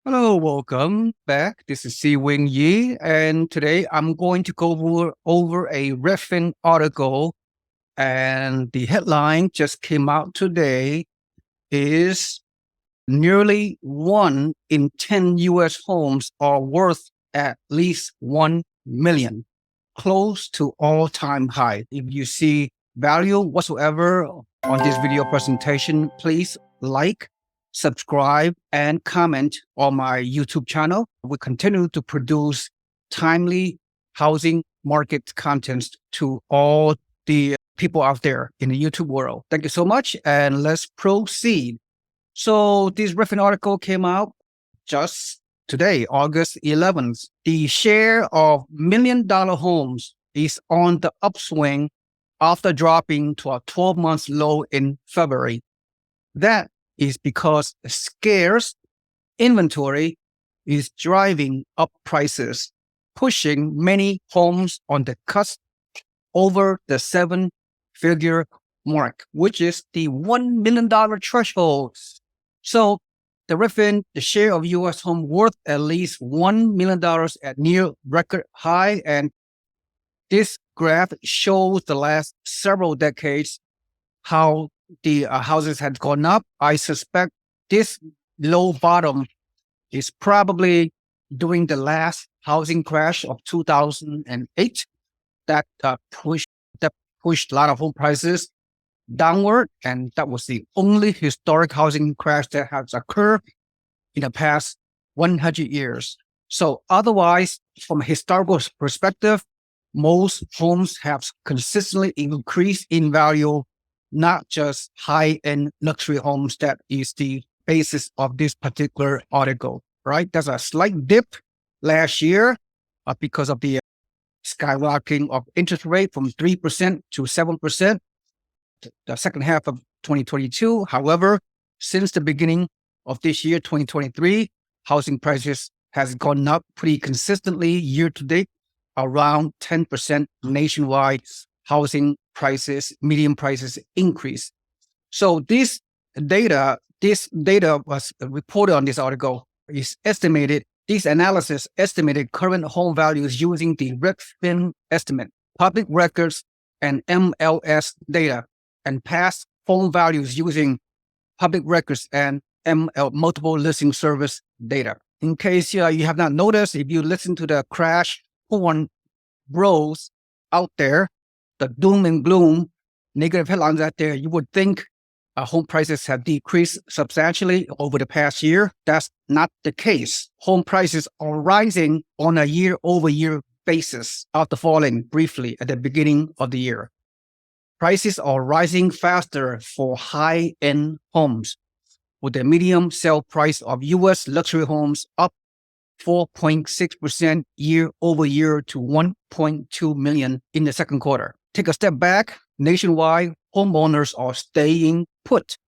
Hello, welcome back. This is Seewing Yee, and today I'm going to go over a Redfin article. And the headline just came out today is nearly 1 in 10 U.S. homes are worth at least 1 million, close to all-time high. If you see value whatsoever on this video presentation, please like, subscribe, and comment on my YouTube channel. We continue to produce timely housing market content to all the people out there in the YouTube world. Thank you so much, and let's proceed. So this Redfin article came out just today, August 11th. The share of $1 million homes is on the upswing after dropping to a 12-month low in February. That is because scarce inventory is driving up prices, pushing many homes on the cusp over the seven-figure mark, which is the $1 million threshold. So the share of U.S. home worth at least $1 million at near record high. And this graph shows the last several decades how the houses had gone up. I suspect this low bottom is probably during the last housing crash of 2008 that pushed a lot of home prices downward, and that was the only historic housing crash that has occurred in the past 100 years. So otherwise, from a historical perspective, most homes have consistently increased in value, not just high-end luxury homes. That is the basis of this particular article, right? There's a slight dip last year because of the skyrocketing of interest rate from 3% to 7%. The second half of 2022. However, since the beginning of this year, 2023, housing prices has gone up pretty consistently year to date, around 10% nationwide. Housing prices, median prices increase. So this data was reported on this article. Is estimated. This analysis estimated current home values using the Redfin estimate, public records, and MLS data, and past home values using public records and multiple listing service data. In case you have not noticed, if you listen to the crash porn bros out there, the doom and gloom negative headlines out there, you would think home prices have decreased substantially over the past year. That's not the case. Home prices are rising on a year-over-year basis after falling briefly at the beginning of the year. Prices are rising faster for high-end homes, with the median sale price of U.S. luxury homes up 4.6% year over year to 1.2 million in the second quarter. Take a step back. Nationwide, homeowners are staying put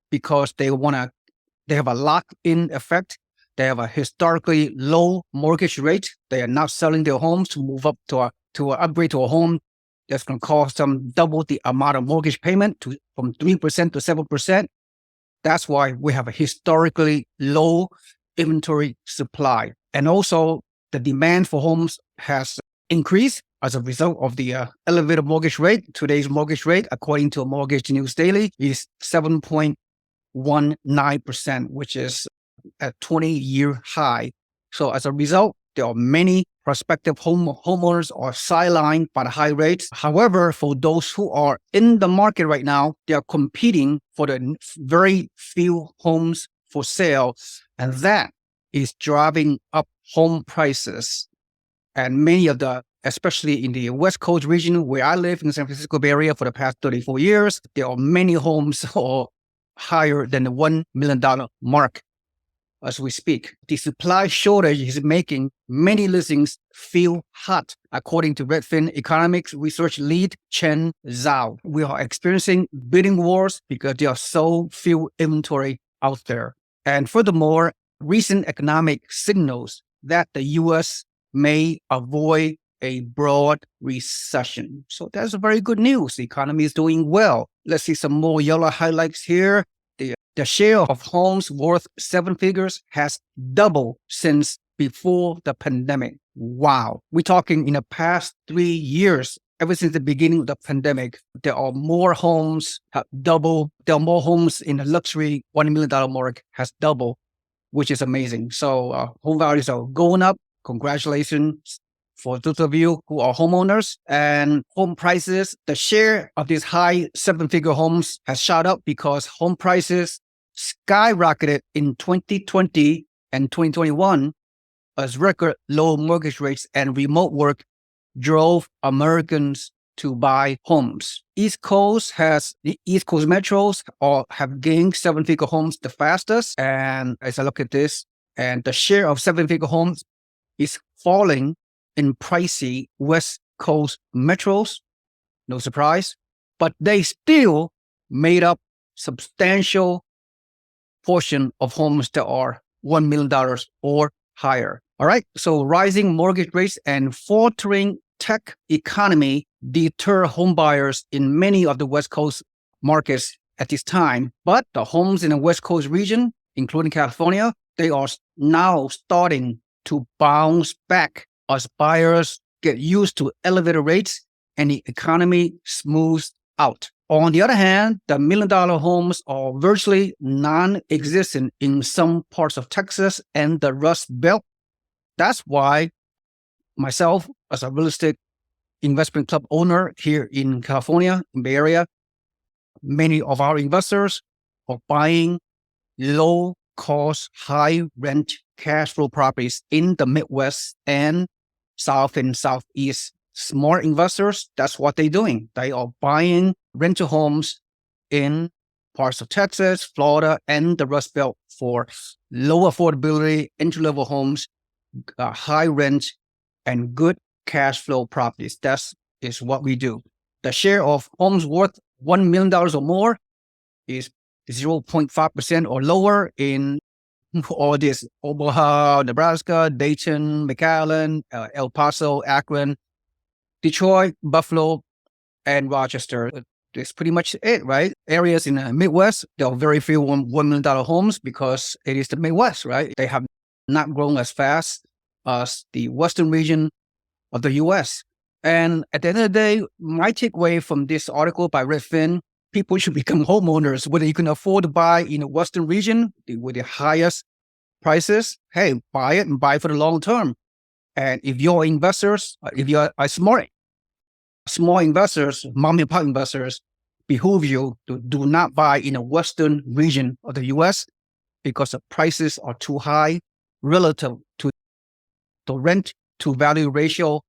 because they have a lock-in effect. They have a historically low mortgage rate. They are not selling their homes to move up to upgrade to a home that's going to cost them double the amount of mortgage payment from 3% to 7%. That's why we have a historically low inventory supply. And also the demand for homes has increased as a result of the elevated mortgage rate. Today's mortgage rate, according to Mortgage News Daily, is 7.19%, which is a 20-year high. So as a result, there are many prospective homeowners are sidelined by the high rates. However, for those who are in the market right now, they are competing for the very few homes for sale, and that is driving up home prices. And many of especially in the West Coast region where I live in the San Francisco Bay Area for the past 34 years, there are many homes higher than the $1 million mark as we speak. The supply shortage is making many listings feel hot, according to Redfin economics research lead Chen Zhao. We are experiencing bidding wars because there are so few inventory out there. And furthermore, recent economic signals that the U.S. may avoid a broad recession. So that's very good news. The economy is doing well. Let's see some more yellow highlights here. The The share of homes worth seven figures has doubled since before the pandemic. Wow. We're talking in the past 3 years, ever since the beginning of the pandemic, there are more homes have doubled. There are more homes in the luxury $1 million mark has doubled, which is amazing. So home values are going up. Congratulations for those of you who are homeowners. And home prices, the share of these high seven-figure homes has shot up because home prices skyrocketed in 2020 and 2021 as record low mortgage rates and remote work drove Americans to buy homes. The East Coast metros have gained seven-figure homes the fastest. And as I look at this, and the share of seven-figure homes is falling in pricey West Coast metros. No surprise, but they still made up substantial portion of homes that are $1 million or higher. All right. So rising mortgage rates and faltering tech economy deter home buyers in many of the West Coast markets at this time. But the homes in the West Coast region, including California, they are now starting to bounce back as buyers get used to elevated rates and the economy smooths out. On the other hand, the $1 million homes are virtually non-existent in some parts of Texas and the Rust Belt. That's why myself, as a real estate investment club owner here in California, in the Bay Area, many of our investors are buying low-cost, high-rent cash flow properties in the Midwest and South and Southeast. Smart investors, that's what they're doing. They are buying rental homes in parts of Texas, Florida, and the Rust Belt for low affordability, entry-level homes, high rent, and good cash flow properties. That is what we do. The share of homes worth $1 million or more is 0.5% or lower in all this Omaha, Nebraska, Dayton, McAllen, El Paso, Akron, Detroit, Buffalo, and Rochester. That's pretty much it, right? Areas in the Midwest, there are very few $1 million homes because it is the Midwest, right? They have not grown as fast as the Western region of the U.S. And at the end of the day, my takeaway from this article by Redfin, people should become homeowners, whether you can afford to buy in the Western region with the highest prices. Hey, buy it and buy for the long term. And if you're investors, if you're a small investors, mom and pop investors, behoove you to do not buy in the Western region of the U.S. because the prices are too high relative to the rent to value ratio.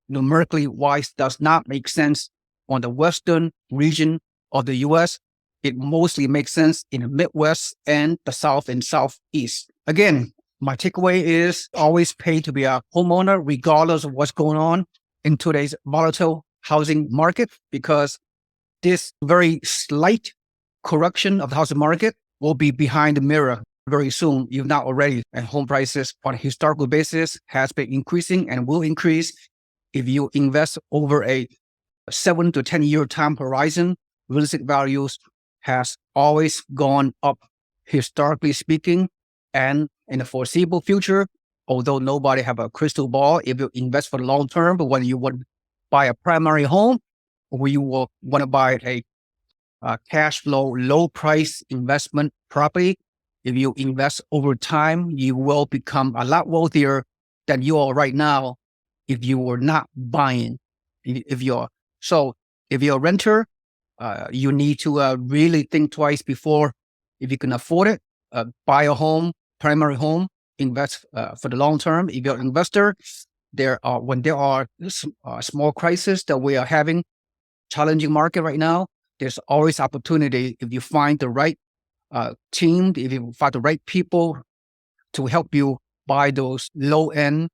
Numerically wise does not make sense on the Western region of the U.S. It mostly makes sense in the Midwest and the South and Southeast. Again, my takeaway is always pay to be a homeowner, regardless of what's going on in today's volatile housing market, because this very slight correction of the housing market will be behind the mirror very soon, if not already. And home prices on a historical basis has been increasing and will increase. If you invest over a 7 to 10 year time horizon, real estate values has always gone up, historically speaking, and in the foreseeable future, although nobody have a crystal ball, if you invest for the long term, but when you want to buy a primary home, or you will want to buy a cash flow, low price investment property, if you invest over time, you will become a lot wealthier than you are right now if you were not buying. If you're a renter, you need to really think twice before, if you can afford it, buy a home, primary home, invest for the long term. If you're an investor, when there are small crises that we are having, challenging market right now, there's always opportunity if you find the right team, if you find the right people to help you buy those low-end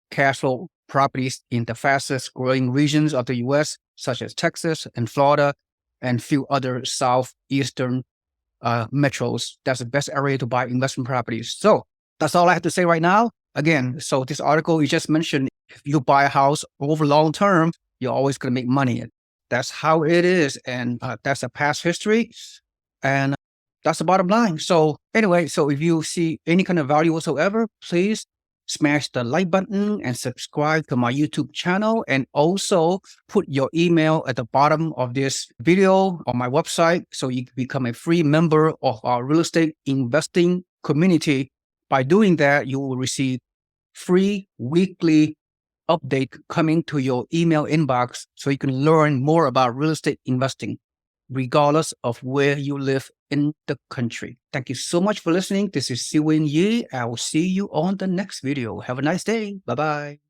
cash flow properties in the fastest growing regions of the U.S., such as Texas and Florida and few other southeastern metros. That's the best area to buy investment properties. So that's all I have to say right now. Again, so this article you just mentioned, if you buy a house over long term, you're always going to make money. That's how it is. And that's a past history. And That's the bottom line. So anyway, so if you see any kind of value whatsoever, please smash the like button and subscribe to my YouTube channel. And also put your email at the bottom of this video on my website so you can become a free member of our real estate investing community. By doing that, you will receive free weekly update coming to your email inbox so you can learn more about real estate investing, regardless of where you live in the country. Thank you so much for listening. This is Seewing Yee. I will see you on the next video. Have a nice day. Bye-bye.